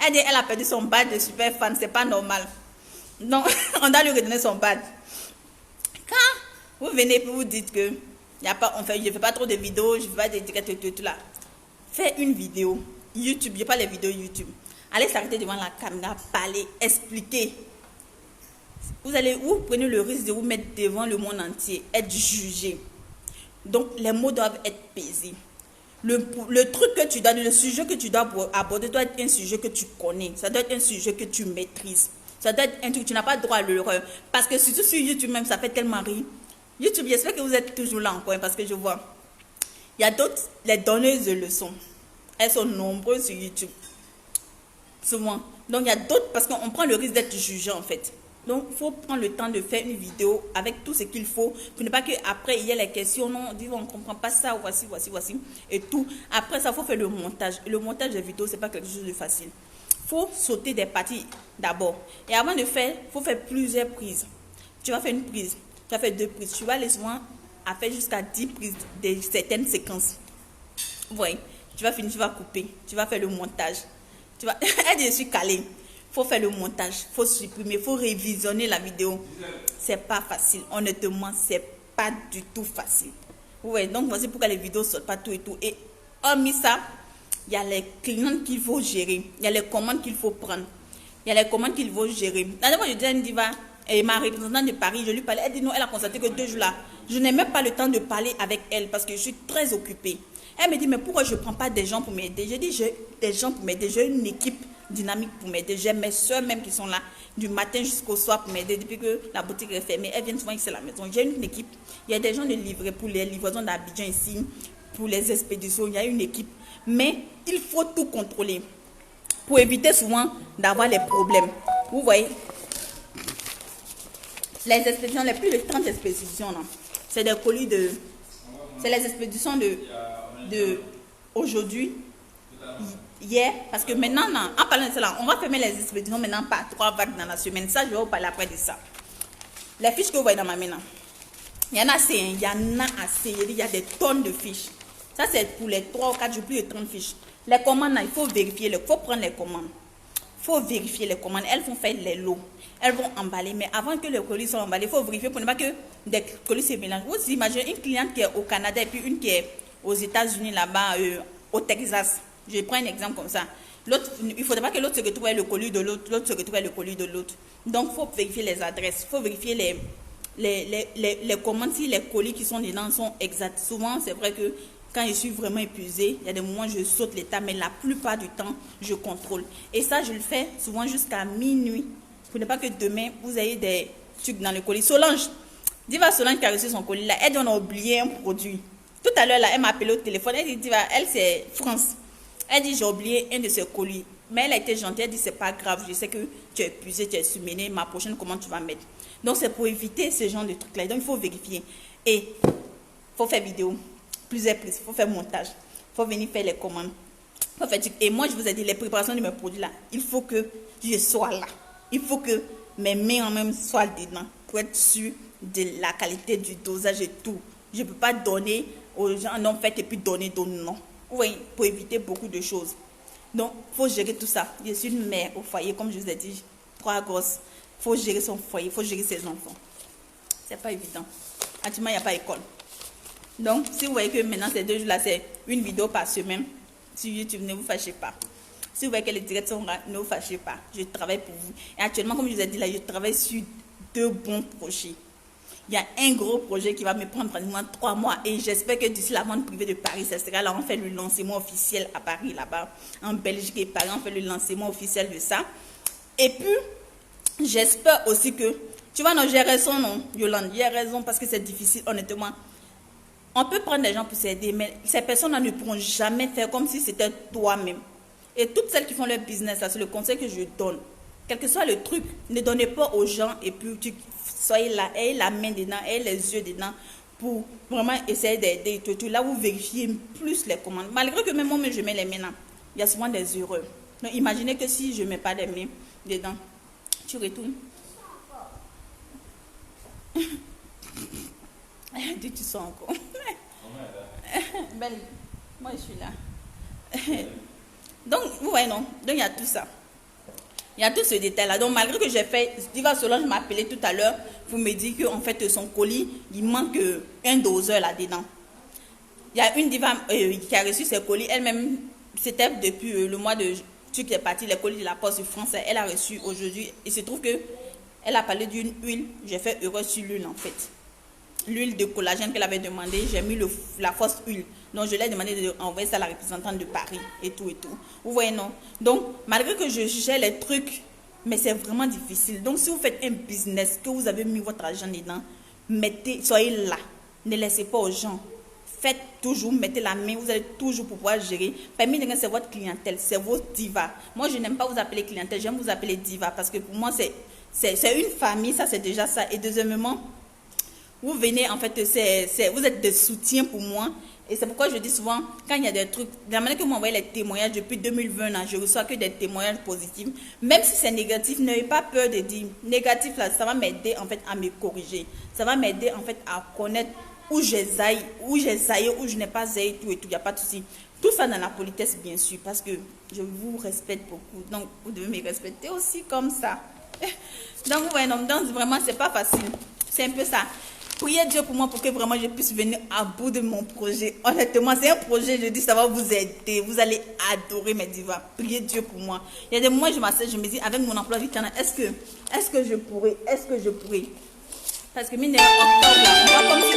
Elle dit, elle a perdu son badge de super fan, c'est pas normal. Donc, on doit lui redonner son badge. Quand vous venez et vous dites que je ne fais pas trop de vidéos, je ne fais pas de direct, tout là. Fais une vidéo. YouTube, je parle des vidéos YouTube. Allez s'arrêter devant la caméra, parler, expliquer. Vous prenez le risque de vous mettre devant le monde entier, être jugé. Donc, les mots doivent être pesés. Le truc que tu dois, le sujet que tu dois aborder doit être un sujet que tu connais. Ça doit être un sujet que tu maîtrises. Ça doit être un truc, tu n'as pas droit à l'erreur. Parce que surtout sur YouTube même, ça fait tellement rire. YouTube, j'espère que vous êtes toujours là encore, parce que je vois. Il y a d'autres, les donneuses de leçons. Elles sont nombreuses sur YouTube. Souvent. Donc, il y a d'autres, parce qu'on prend le risque d'être jugé, en fait. Donc, il faut prendre le temps de faire une vidéo avec tout ce qu'il faut, pour ne pas qu'après, il y ait les questions, non, on dit, on ne comprend pas ça, voici, et tout. Après ça, il faut faire le montage. Et le montage des vidéos, ce n'est pas quelque chose de facile. Il faut sauter des parties d'abord. Et avant de faire, il faut faire plusieurs prises. Tu vas faire une prise, tu vas faire 2 prises. Tu vas aller souvent à faire jusqu'à 10 prises de certaines séquences. Vous voyez, tu vas finir, tu vas couper, tu vas faire le montage. Tu vas, je suis calée. Il faut faire le montage, il faut supprimer, il faut révisionner la vidéo. C'est pas facile, honnêtement, c'est pas du tout facile. Ouais, donc voici pourquoi les vidéos ne sortent pas tout et tout. Et hormis ça, il y a les clients qu'il faut gérer, il y a les commandes qu'il faut prendre, il y a les commandes qu'il faut gérer. La dernière fois, je disais à une diva, et ma représentante de Paris, je lui parlais, elle dit non, elle a constaté que 2 jours là, je n'ai même pas le temps de parler avec elle parce que je suis très occupée. Elle me dit, mais pourquoi je ne prends pas des gens pour m'aider? J'ai dit, j'ai des gens pour m'aider, j'ai une équipe dynamique pour m'aider. J'ai mes soeurs même qui sont là du matin jusqu'au soir pour m'aider depuis que la boutique est fermée. Elles viennent souvent ici à la maison. J'ai une équipe. Il y a des gens de livrer pour les livraisons d'Abidjan ici, pour les expéditions. Il y a une équipe. Mais il faut tout contrôler pour éviter souvent d'avoir les problèmes. Vous voyez, les expéditions, les plus de 30 expéditions, c'est des colis de... C'est les expéditions de aujourd'hui, hier, parce que maintenant, en parlant de cela, on va fermer les expéditions maintenant par 3 vagues dans la semaine. Ça, je vais vous parler après de ça. Les fiches que vous voyez dans ma main, il y en a assez, il y en a assez, il y a des tonnes de fiches. Ça, c'est pour les 3 ou 4 jours, plus de 30 fiches. Les commandes, il faut vérifier, il faut prendre les commandes. Il faut vérifier les commandes. Elles vont faire les lots. Elles vont emballer. Mais avant que les colis soient emballés, il faut vérifier pour ne pas que des colis se mélangent. Vous imaginez une cliente qui est au Canada et puis une qui est aux États-Unis là-bas, au Texas. Je prends un exemple comme ça. L'autre, il ne faudrait pas que l'autre se retrouve avec le colis de l'autre, l'autre se retrouve avec le colis de l'autre. Donc, il faut vérifier les adresses. Il faut vérifier les commandes, si les colis qui sont dedans sont exacts. Souvent, c'est vrai que quand je suis vraiment épuisée, il y a des moments où je saute l'état, mais la plupart du temps, je contrôle. Et ça, je le fais souvent jusqu'à minuit. Pour ne pas que demain, vous ayez des trucs dans le colis. Solange, Diva Solange qui a reçu son colis là, elle dit on a oublié un produit. Tout à l'heure, là, elle m'a appelé au téléphone. Elle dit, Diva, elle c'est France. Elle dit, j'ai oublié un de ses colis. Mais elle a été gentille, elle dit, c'est pas grave. Je sais que tu es épuisé, tu es submergé. Ma prochaine, comment tu vas mettre? Donc, c'est pour éviter ce genre de trucs-là. Donc, il faut vérifier. Et il faut faire vidéo. Plusieurs prises. Il faut faire montage. Il faut venir faire les commandes. Faut faire... Et moi, je vous ai dit, les préparations de mes produits là, il faut que je sois là. Il faut que mes mains en même soient dedans pour être sûr de la qualité du dosage et tout. Je ne peux pas donner aux gens, non, faites et puis donner, non. Oui, pour éviter beaucoup de choses. Donc, il faut gérer tout ça. Je suis une mère au foyer, comme je vous ai dit, 3 gosses. Il faut gérer son foyer, il faut gérer ses enfants. C'est pas évident. Actuellement, il n'y a pas d'école. Donc, si vous voyez que maintenant, ces 2 jours-là, c'est une vidéo par semaine sur YouTube, ne vous fâchez pas. Si vous voyez que les directs sont là, ne vous fâchez pas. Je travaille pour vous. Et actuellement, comme je vous ai dit là, je travaille sur 2 bons projets. Il y a un gros projet qui va me prendre pratiquement 3 mois et j'espère que d'ici la vente privée de Paris, ça sera là, on fait le lancement officiel à Paris, là-bas, en Belgique et Paris, on fait le lancement officiel de ça. Et puis, j'espère aussi que, tu vois, non, j'ai raison, non, Yolande, j'ai raison parce que c'est difficile, honnêtement. On peut prendre des gens pour s'aider, mais ces personnes-là ne pourront jamais faire comme si c'était toi-même. Et toutes celles qui font leur business, c'est le conseil que je donne. Quel que soit le truc, ne donnez pas aux gens et puis soyez là, ayez la main dedans, ayez les yeux dedans pour vraiment essayer d'aider. Là, vous vérifiez plus les commandes. Malgré que même moi, je mets les mains là, il y a souvent des erreurs. Donc, imaginez que si je ne mets pas les mains dedans, tu retournes. Tu sens encore. Belle, moi je suis là. Donc, vous voyez, non? Donc, il y a tout ça. Il y a tout ce détail-là. Donc, malgré que j'ai fait, Diva Solange m'a appelé tout à l'heure pour me dire qu'en fait, son colis, il manque un doseur là-dedans. Il y a une diva qui a reçu ses colis. Elle-même, c'était depuis le mois de juin qui est parti, les colis de la Poste française. Elle a reçu aujourd'hui. Il se trouve qu'elle a parlé d'une huile. J'ai fait erreur sur l'huile, en fait. L'huile de collagène qu'elle avait demandé, j'ai mis la fausse huile. Donc, je lui ai demandé d'envoyer ça à la représentante de Paris et tout et tout. Vous voyez, non? Donc, malgré que je gère les trucs, mais c'est vraiment difficile. Donc, si vous faites un business, que vous avez mis votre argent dedans, soyez là. Ne laissez pas aux gens. Faites toujours, mettez la main, vous allez toujours pouvoir gérer. Parmi les gens, c'est votre clientèle, c'est vos divas. Moi, je n'aime pas vous appeler clientèle, j'aime vous appeler diva parce que pour moi, c'est une famille, ça, c'est déjà ça. Et deuxièmement, vous venez, en fait, vous êtes de soutien pour moi. Et c'est pourquoi je dis souvent, quand il y a des trucs, de la manière que vous m'envoyez les témoignages depuis 2020, là, je reçois que des témoignages positifs. Même si c'est négatif, n'ayez pas peur de dire négatif, là, ça va m'aider, en fait, à me corriger. Ça va m'aider, en fait, à connaître où j'ai zaillé, où je n'ai pas zaillé, tout et tout, il n'y a pas de souci. Tout ça dans la politesse, bien sûr, parce que je vous respecte beaucoup. Donc, vous devez me respecter aussi comme ça. Donc, vous voyez, donc, vraiment, c'est pas facile. C'est un peu ça. Priez Dieu pour moi pour que vraiment je puisse venir à bout de mon projet. Honnêtement, c'est un projet, je dis, ça va vous aider. Vous allez adorer mes divas. Priez Dieu pour moi. Il y a des moments, je m'assieds, je me dis, avec mon emploi du temps, est-ce que je pourrais? Parce que mine de octobre, là, on voit comme si